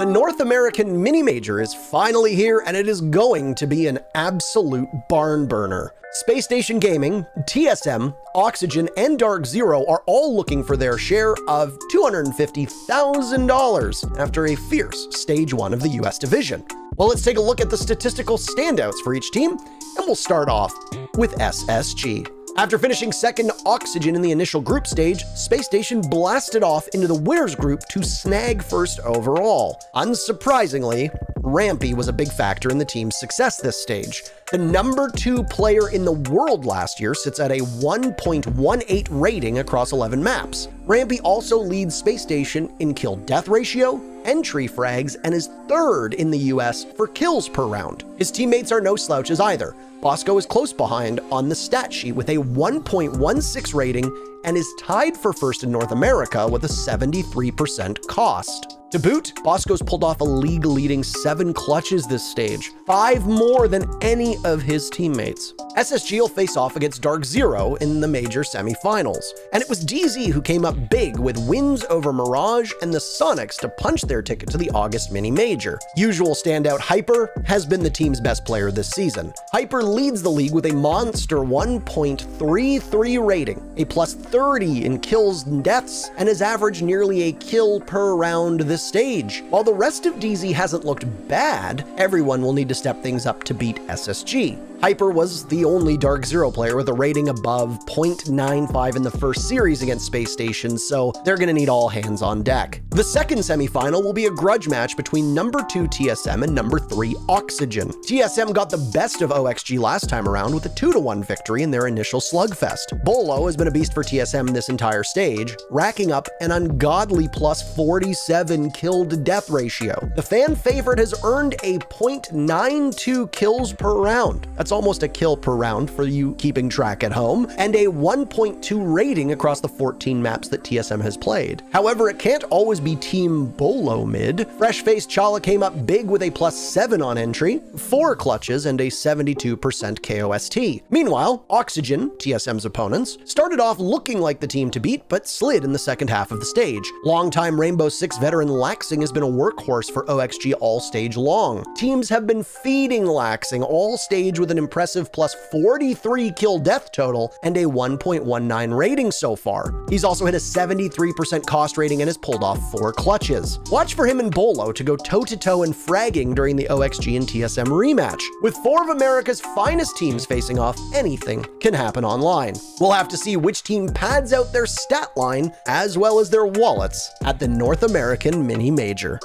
The North American Mini-Major is finally here, and it is going to be an absolute barn burner. Space Station Gaming, TSM, Oxygen, and Dark Zero are all looking for their share of $250,000 after a fierce Stage 1 of the US division. Well, let's take a look at the statistical standouts for each team, and we'll start off with SSG. After finishing second Oxygen in the initial group stage, Space Station blasted off into the winners group to snag first overall. Unsurprisingly, Rampy was a big factor in the team's success this stage. The number 2 player in the world last year sits at a 1.18 rating across 11 maps. Rampy also leads Space Station in kill-death ratio, entry frags, and is 3rd in the US for kills per round. His teammates are no slouches either. Bosco is close behind on the stat sheet with a 1.16 rating and is tied for first in North America with a 73% cost. To boot, Bosco's pulled off a league-leading 7 clutches this stage, 5 more than any of his teammates. SSG will face off against Dark Zero in the major semifinals, and it was DZ who came up big with wins over Mirage and the Sonics to punch their ticket to the August mini-major. Usual standout Hyper has been the team's best player this season. Hyper leads the league with a monster 1.33 rating, a plus 30 in kills and deaths, and has averaged nearly a kill per round this stage. While the rest of DZ hasn't looked bad, everyone will need to step things up to beat SSG. Hyper was the only Dark Zero player with a rating above 0.95 in the first series against Space Station, so they're gonna need all hands on deck. The second semifinal will be a grudge match between number 2 TSM and number 3 Oxygen. TSM got the best of OXG last time around with a 2-1 victory in their initial slugfest. Bolo has been a beast for TSM this entire stage, racking up an ungodly plus 47 kill-to-death ratio. The fan favorite has earned a 0.92 kills per round. That's almost a kill per round for you keeping track at home, and a 1.2 rating across the 14 maps that TSM has played. However, it can't always be Team Bolo mid. Fresh-faced Chala came up big with a plus 7 on entry, 4 clutches, and a 72% KOST. Meanwhile, Oxygen, TSM's opponents, started off looking like the team to beat, but slid in the second half of the stage. Longtime Rainbow Six veteran Laxing has been a workhorse for OXG all stage long. Teams have been feeding Laxing all stage with an impressive plus 43 kill death total and a 1.19 rating so far. He's also hit a 73% cost rating and has pulled off 4 clutches. Watch for him and Bolo to go toe-to-toe and fragging during the OXG and TSM rematch. With 4 of America's finest teams facing off, anything can happen online. We'll have to see which team pads out their stat line as well as their wallets at the North American Mini-Major.